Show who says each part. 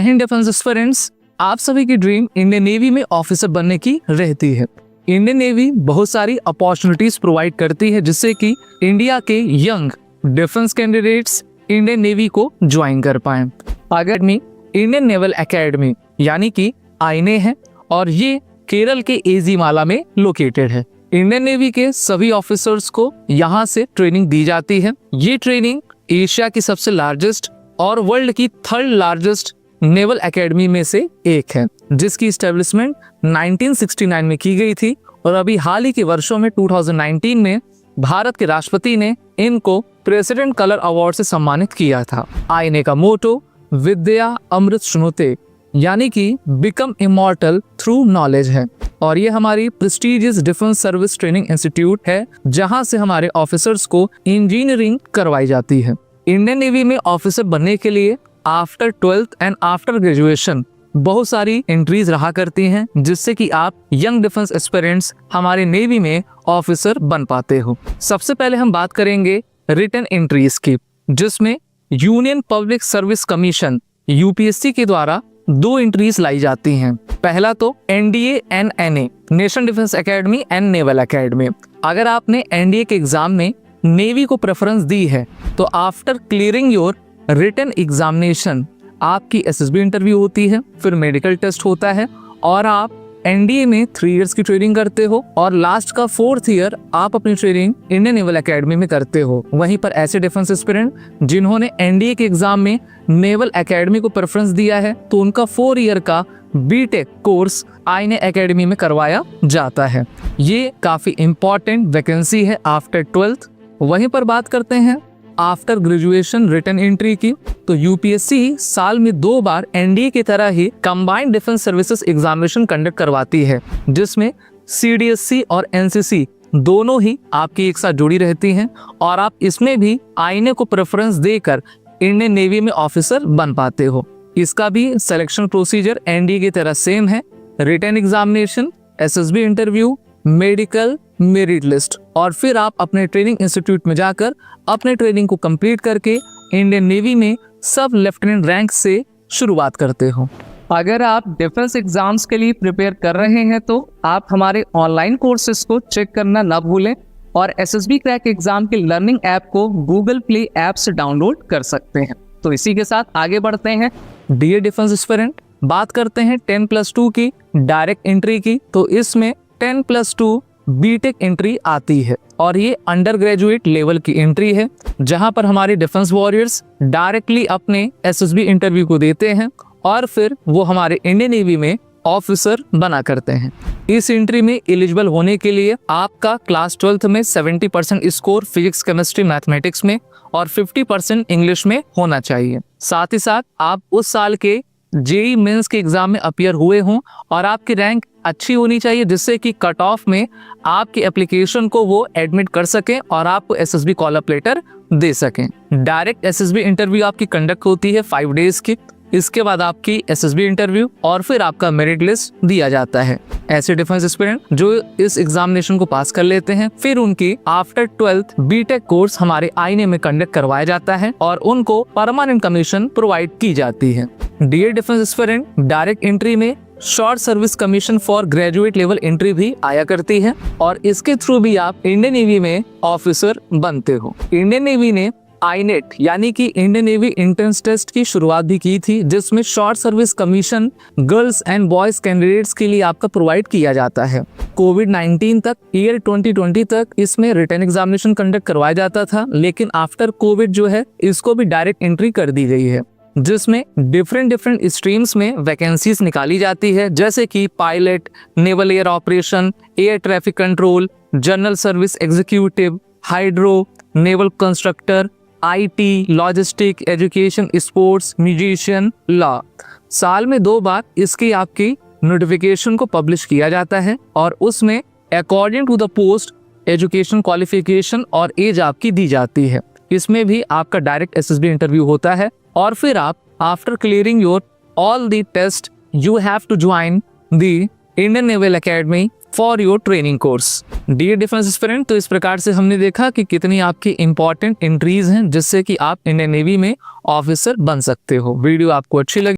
Speaker 1: Hind defence aspirants, आप सभी की ड्रीम इंडियन नेवी में ऑफिसर बनने की रहती है। इंडियन नेवी बहुत सारी अपॉर्चुनिटीज प्रोवाइड करती है जिससे कि इंडिया के young defence candidates Indian navy को ज्वाइन कर पाए। अकेडमी इंडियन नेवल एकेडमी यानी कि आईने है और ये केरल के एजीमाला में लोकेटेड है। इंडियन नेवी के सभी ऑफिसर्स को यहाँ से ट्रेनिंग दी जाती है। ये ट्रेनिंग एशिया की सबसे लार्जेस्ट और वर्ल्ड की थर्ड लार्जेस्ट नेवल एकेडमी में से एक है, जिसकी इस्टेब्लिशमेंट 1969 में की गई थी और अभी हाल ही के वर्षों में 2019 में भारत के राष्ट्रपति ने इनको प्रेसिडेंट कलर अवार्ड से सम्मानित किया था। आईने का मोटो विद्या अमृत श्नुते यानी कि बिकम इमॉर्टल थ्रू नॉलेज है और ये हमारी prestigious defence service training institute है जहां से हमारे ऑफिसर्स को इंजीनियरिंग करवाई जाती है। इंडियन नेवी में ऑफिसर बनने के लिए after 12th and after graduation बहुत सारी एंट्रीज रहा करती हैं जिससे कि आप यंग डिफेंस एस्पिरेंट्स हमारे नेवी में ऑफिसर बन पाते हो। सबसे पहले हम बात करेंगे रिटन एंट्रीज की, जिसमें union public service commission UPSC के द्वारा 2 एंट्रीज लाई जाती हैं। पहला तो NDA and NA national defence academy and naval academy. अगर आपने एनडीए के एग्जाम में नेवी को प्रेफरेंस दी है तो after clearing your written examination आपकी एसएसबी इंटरव्यू होती है, फिर मेडिकल टेस्ट होता है और आप एनडीए में 3 इयर्स की ट्रेनिंग करते हो और लास्ट का 4th ईयर आप अपनी ट्रेनिंग इंडियन नेवल एकेडमी में करते हो। वहीं पर ऐसे डिफेंस एस्पिरेंट जिन्होंने एनडीए के एग्जाम में नेवल एकेडमी को प्रेफरेंस दिया है तो उनका 4 ईयर का बीटेक कोर्स आईने एकेडमी में करवाया जाता है। ये काफी इंपॉर्टेंट वैकेंसी है आफ्टर 12th। वहीं पर बात करते हैं आफ्टर ग्रेजुएशन रिटन एंट्री की, तो यूपीएससी साल में 2 बार एनडीए की तरह ही combined defence services examination conduct करवाती है, जिसमें सीडीएससी और एनसीसी दोनों ही आपकी एक साथ जुड़ी रहती हैं और आप इसमें भी आईने को प्रेफरेंस देकर इंडियन नेवी में ऑफिसर बन पाते हो। इसका भी सिलेक्शन प्रोसीजर एनडीए की तरह सेम है, written examination, SSB interview, medical, merit list और फिर आप अपने ट्रेनिंग इंस्टीट्यूट में जाकर अपने ट्रेनिंग को कंप्लीट करके इंडियन नेवी में सब लेफ्टिनेंट रैंक से शुरुआत करते हो। अगर आप डिफेंस एग्जाम्स के लिए प्रिपेयर कर रहे हैं तो आप हमारे ऑनलाइन कोर्सेज को चेक करना ना भूलें और एसएसबी क्रैक एग्जाम के लर्निंग ऐप को गूगल प्ले ऐप से डाउनलोड कर सकते हैं। तो इसी के साथ आगे बढ़ते हैं। डियर डिफेंस एस्पिरेंट, बात करते हैं 10+2 की डायरेक्ट एंट्री की, तो इसमें 10+2 बीटेक एंट्री आती है और ये अंडर ग्रेजुएट लेवल की एंट्री है जहां पर हमारे डिफेंस वॉरियर्स डायरेक्टली अपने एसएसबी इंटरव्यू को देते हैं और फिर वो हमारे इंडियन नेवी में ऑफिसर बना करते हैं। इस एंट्री में एलिजिबल होने के लिए आपका क्लास 12th में 70% स्कोर फिजिक्स, केमिस्ट्री, मैथमेटिक्स में और 50% इंग्लिश में होना चाहिए। साथ ही साथ आप उस साल के जेईई मेंस के एग्जाम में अपीयर हुए हों और आपकी रैंक अच्छी होनी चाहिए जिससे कि कट ऑफ में आपकी एप्लीकेशन को वो एडमिट कर सकें और आपको एसएसबी कॉल अप लेटर दे सकें। डायरेक्ट एसएसबी इंटरव्यू आपकी कंडक्ट होती है 5 डेज की। इसके बाद आपकी एसएसबी इंटरव्यू और फिर आपका मेरिट लिस्ट दिया जाता है। ऐसे डिफेंस एस्पिरेंट जो इस एग्जामिनेशन को पास कर लेते हैं फिर उनकी आफ्टर 12th बीटेक कोर्स हमारे आईने में कंडक्ट करवाया जाता है और उनको परमानेंट कमीशन प्रोवाइड की जाती है। Dear defence aspirant, direct entry में short service commission for graduate level entry भी आया करती है और इसके थ्रू भी आप इंडियन नेवी में ऑफिसर बनते हो। इंडियन नेवी ने आईनेट यानी कि इंडियन नेवी एंट्रेंस टेस्ट की शुरुआत भी की थी, जिसमें short service commission girls and boys candidates के लिए आपका प्रोवाइड किया जाता है। कोविड-19 तक, ईयर 2020 तक इसमें रिटन एग्जामिनेशन कंडक्ट करवाया जाता था, लेकिन आफ्टर कोविड जो है इसको भी डायरेक्ट एंट्री कर दी गई है, जिसमें डिफरेंट स्ट्रीम्स में वैकेंसीज निकाली जाती है, जैसे कि pilot, naval air operation, air traffic control, general service executive, hydro, naval constructor, IT, logistic, education, sports, musician, law. साल में 2 बार इसकी आपकी नोटिफिकेशन को पब्लिश किया जाता है और उसमें according to the post education qualification और एज आपकी दी जाती है। इसमें भी आपका डायरेक्ट एसएसबी इंटरव्यू होता है और फिर आप after clearing your all the test you have to join the Indian naval academy for your training course. Dear defence aspirant, तो इस प्रकार से हमने देखा कि कितनी आपकी इंपॉर्टेंट एंट्रीज हैं जिससे कि आप इंडियन नेवी में ऑफिसर बन सकते हो। वीडियो आपको अच्छी लगी